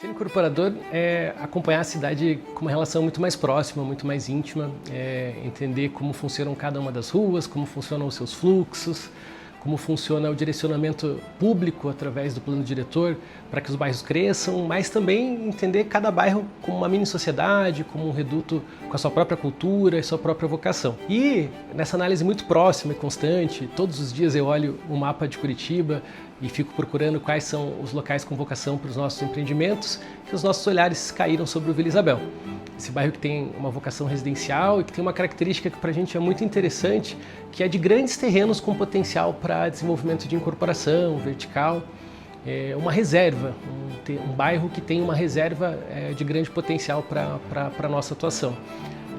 Ser incorporador é acompanhar a cidade com uma relação muito mais próxima, muito mais íntima, entender como funcionam cada uma das ruas, como funcionam os seus fluxos, como funciona o direcionamento público através do plano diretor para que os bairros cresçam, mas também entender cada bairro como uma mini sociedade, como um reduto com a sua própria cultura e sua própria vocação. E nessa análise muito próxima e constante, todos os dias eu olho o mapa de Curitiba e fico procurando quais são os locais com vocação para os nossos empreendimentos, que os nossos olhares caíram sobre o Vila Isabel. Esse bairro que tem uma vocação residencial e que tem uma característica que para a gente é muito interessante, que é de grandes terrenos com potencial para desenvolvimento de incorporação vertical, uma reserva, um bairro que tem uma reserva de grande potencial para a nossa atuação.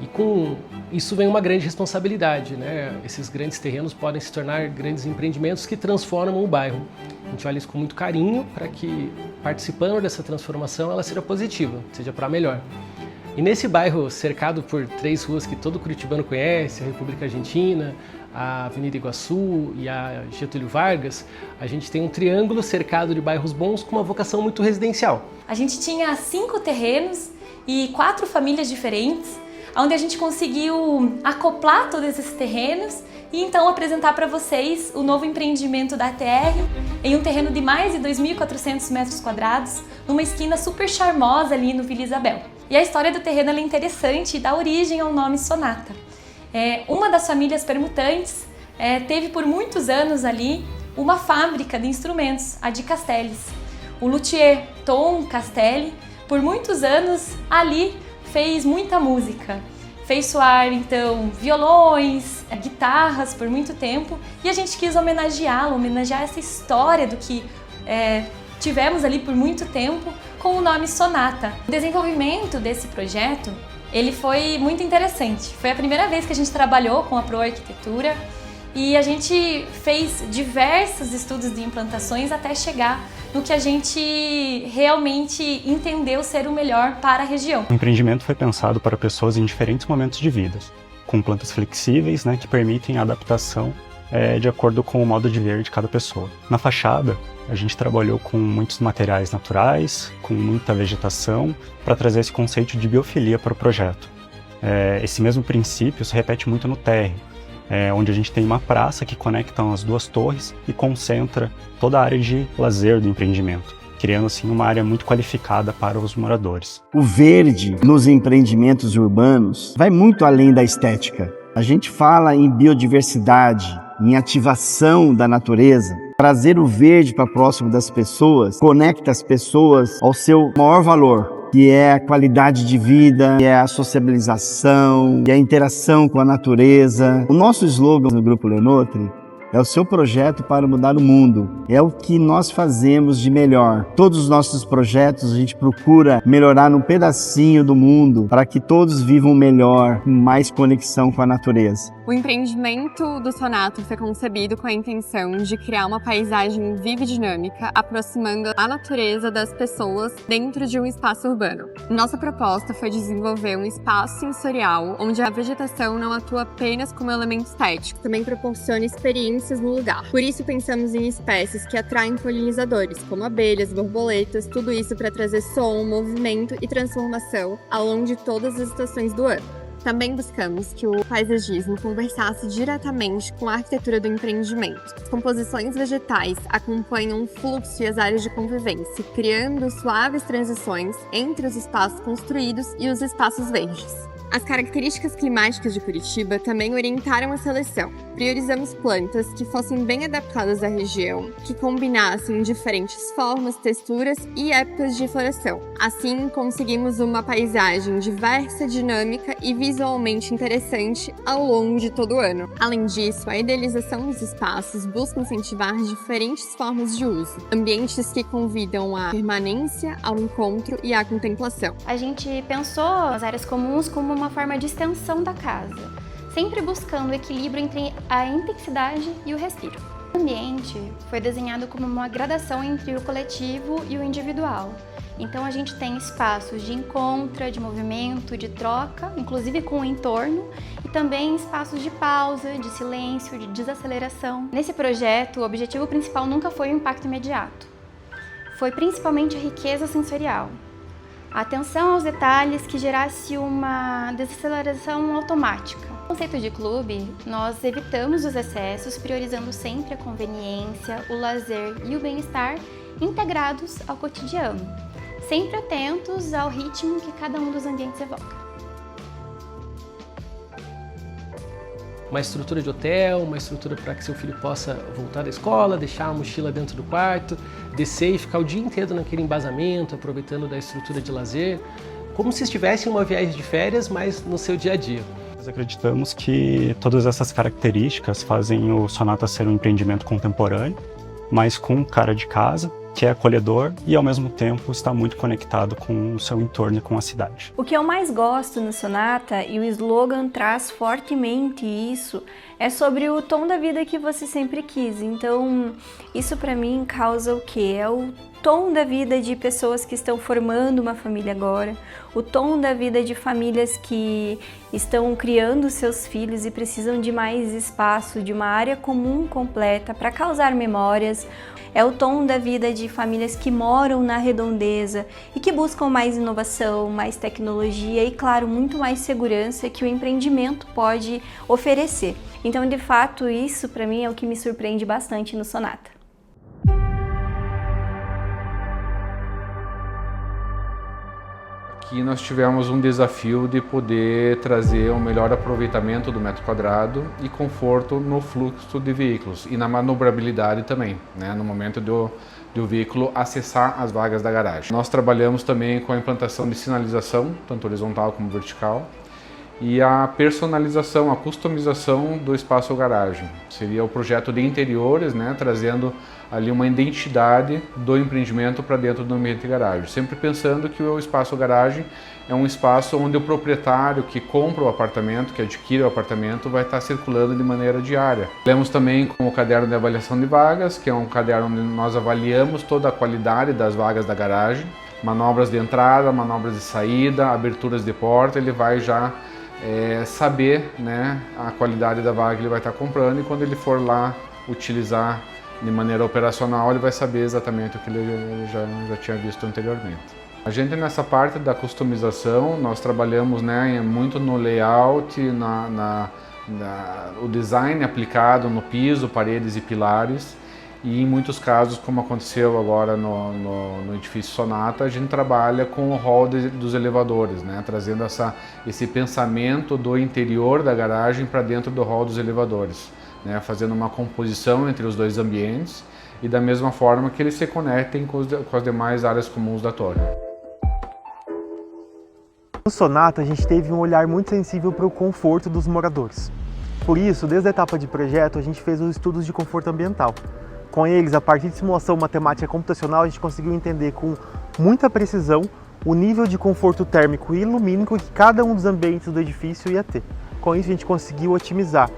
E com isso vem uma grande responsabilidade, né? Esses grandes terrenos podem se tornar grandes empreendimentos que transformam o bairro. A gente olha isso com muito carinho para que, participando dessa transformação, ela seja positiva, seja para melhor. E nesse bairro cercado por 3 ruas que todo curitibano conhece, a República Argentina, a Avenida Iguaçu e a Getúlio Vargas, a gente tem um triângulo cercado de bairros bons com uma vocação muito residencial. A gente tinha 5 terrenos e 4 famílias diferentes, onde a gente conseguiu acoplar todos esses terrenos e então apresentar para vocês o novo empreendimento da ATR em um terreno de mais de 2.400 metros quadrados, numa esquina super charmosa ali no Vila Isabel. E a história do terreno é interessante e dá origem ao nome Sonata. Uma das famílias permutantes teve por muitos anos ali uma fábrica de instrumentos, a de Castells. O luthier Tom Castelli, por muitos anos ali, fez muita música, fez soar então violões, guitarras por muito tempo e a gente quis homenageá-lo, homenagear essa história do que tivemos ali por muito tempo com o nome Sonata. O desenvolvimento desse projeto ele foi muito interessante, foi a primeira vez que a gente trabalhou com a Proarquitetura e a gente fez diversos estudos de implantações até chegar no que a gente realmente entendeu ser o melhor para a região. O empreendimento foi pensado para pessoas em diferentes momentos de vida, com plantas flexíveis, que permitem a adaptação de acordo com o modo de ver de cada pessoa. Na fachada, a gente trabalhou com muitos materiais naturais, com muita vegetação, para trazer esse conceito de biofilia para o projeto. Esse mesmo princípio se repete muito no térreo, onde a gente tem uma praça que conecta as 2 torres e concentra toda a área de lazer do empreendimento, criando assim uma área muito qualificada para os moradores. O verde nos empreendimentos urbanos vai muito além da estética. A gente fala em biodiversidade, em ativação da natureza. Trazer o verde para próximo das pessoas conecta as pessoas ao seu maior valor, que é a qualidade de vida, que é a sociabilização, que é a interação com a natureza. O nosso slogan do Grupo Lenotre é o seu projeto para mudar o mundo. É o que nós fazemos de melhor. Todos os nossos projetos a gente procura melhorar num pedacinho do mundo para que todos vivam melhor, com mais conexão com a natureza. O empreendimento do Sonata foi concebido com a intenção de criar uma paisagem viva e dinâmica, aproximando a natureza das pessoas dentro de um espaço urbano. Nossa proposta foi desenvolver um espaço sensorial onde a vegetação não atua apenas como elemento estético, também proporciona experiências no lugar. Por isso pensamos em espécies que atraem polinizadores, como abelhas, borboletas, tudo isso para trazer som, movimento e transformação ao longo de todas as estações do ano. Também buscamos que o paisagismo conversasse diretamente com a arquitetura do empreendimento. As composições vegetais acompanham o fluxo e as áreas de convivência, criando suaves transições entre os espaços construídos e os espaços verdes. As características climáticas de Curitiba também orientaram a seleção. Priorizamos plantas que fossem bem adaptadas à região, que combinassem diferentes formas, texturas e épocas de floração. Assim, conseguimos uma paisagem diversa, dinâmica e visualmente interessante ao longo de todo o ano. Além disso, a idealização dos espaços busca incentivar diferentes formas de uso, ambientes que convidam à permanência, ao encontro e à contemplação. A gente pensou as áreas comuns como uma forma de extensão da casa, sempre buscando o equilíbrio entre a intensidade e o respiro. O ambiente foi desenhado como uma gradação entre o coletivo e o individual. Então a gente tem espaços de encontro, de movimento, de troca, inclusive com o entorno, e também espaços de pausa, de silêncio, de desaceleração. Nesse projeto, o objetivo principal nunca foi o impacto imediato. Foi principalmente a riqueza sensorial. Atenção aos detalhes que gerasse uma desaceleração automática. No conceito de clube, nós evitamos os excessos, priorizando sempre a conveniência, o lazer e o bem-estar integrados ao cotidiano, sempre atentos ao ritmo que cada um dos ambientes evoca. Uma estrutura de hotel, uma estrutura para que seu filho possa voltar da escola, deixar a mochila dentro do quarto, descer e ficar o dia inteiro naquele embasamento, aproveitando da estrutura de lazer, como se estivesse em uma viagem de férias, mas no seu dia a dia. Nós acreditamos que todas essas características fazem o Sonata ser um empreendimento contemporâneo, mas com cara de casa, que é acolhedor e ao mesmo tempo está muito conectado com o seu entorno e com a cidade. O que eu mais gosto no Sonata, e o slogan traz fortemente isso, é sobre o tom da vida que você sempre quis. Então, isso para mim causa o quê? É o tom da vida de pessoas que estão formando uma família agora, o tom da vida de famílias que estão criando seus filhos e precisam de mais espaço, de uma área comum completa para causar memórias. É o tom da vida de famílias que moram na redondeza e que buscam mais inovação, mais tecnologia e, claro, muito mais segurança que o empreendimento pode oferecer. Então, de fato, isso para mim é o que me surpreende bastante no Sonata. Aqui nós tivemos um desafio de poder trazer um melhor aproveitamento do metro quadrado e conforto no fluxo de veículos e na manobrabilidade também, né, no momento do veículo acessar as vagas da garagem. Nós trabalhamos também com a implantação de sinalização, tanto horizontal como vertical, e a personalização, a customização do espaço garagem. Seria o projeto de interiores, né, trazendo ali uma identidade do empreendimento para dentro do ambiente garagem. Sempre pensando que o espaço garagem é um espaço onde o proprietário que compra o apartamento, que adquire o apartamento, vai estar circulando de maneira diária. Temos também com o caderno de avaliação de vagas, que é um caderno onde nós avaliamos toda a qualidade das vagas da garagem, manobras de entrada, manobras de saída, aberturas de porta, ele vai já saber, né, a qualidade da vaga que ele vai estar comprando, e quando ele for lá utilizar de maneira operacional, ele vai saber exatamente o que ele já tinha visto anteriormente. A gente, nessa parte da customização, nós trabalhamos, né, muito no layout, o design aplicado no piso, paredes e pilares, e em muitos casos, como aconteceu agora no edifício Sonata, a gente trabalha com o hall dos elevadores, né, trazendo esse pensamento do interior da garagem para dentro do hall dos elevadores, né, fazendo uma composição entre os dois ambientes e da mesma forma que eles se conectem com as demais áreas comuns da torre. No Sonata, a gente teve um olhar muito sensível para o conforto dos moradores. Por isso, desde a etapa de projeto, a gente fez os estudos de conforto ambiental. Com eles, a partir de simulação matemática computacional, a gente conseguiu entender com muita precisão o nível de conforto térmico e lumínico que cada um dos ambientes do edifício ia ter. Com isso, a gente conseguiu otimizar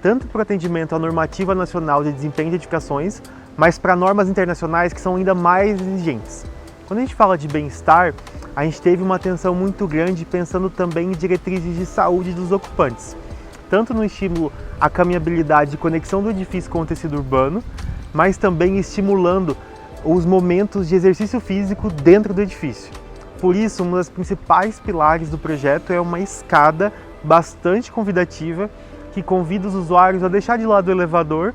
tanto para o atendimento à normativa nacional de desempenho de edificações, mas para normas internacionais que são ainda mais exigentes. Quando a gente fala de bem-estar, a gente teve uma atenção muito grande pensando também em diretrizes de saúde dos ocupantes, tanto no estímulo à caminhabilidade e conexão do edifício com o tecido urbano, mas também estimulando os momentos de exercício físico dentro do edifício. Por isso, uma das principais pilares do projeto é uma escada bastante convidativa que convida os usuários a deixar de lado o elevador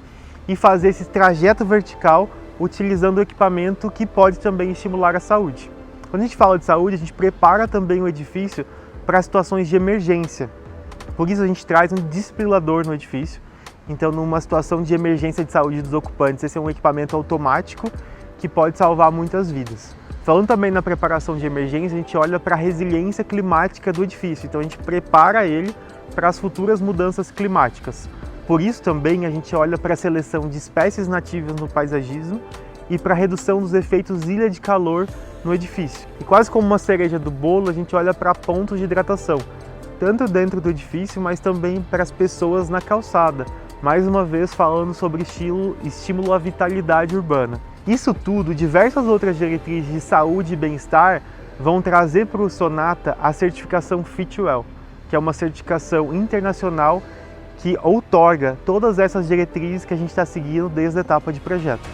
e fazer esse trajeto vertical utilizando o equipamento que pode também estimular a saúde. Quando a gente fala de saúde, a gente prepara também o edifício para situações de emergência. Por isso a gente traz um desfibrilador no edifício. Então, numa situação de emergência de saúde dos ocupantes, esse é um equipamento automático que pode salvar muitas vidas. Falando também na preparação de emergência, a gente olha para a resiliência climática do edifício. Então, a gente prepara ele para as futuras mudanças climáticas. Por isso, também, a gente olha para a seleção de espécies nativas no paisagismo e para a redução dos efeitos ilha de calor no edifício. E quase como uma cereja do bolo, a gente olha para pontos de hidratação, tanto dentro do edifício, mas também para as pessoas na calçada. Mais uma vez falando sobre estímulo à vitalidade urbana. Isso tudo, diversas outras diretrizes de saúde e bem-estar vão trazer para o Sonata a certificação Fitwel, que é uma certificação internacional que outorga todas essas diretrizes que a gente está seguindo desde a etapa de projeto.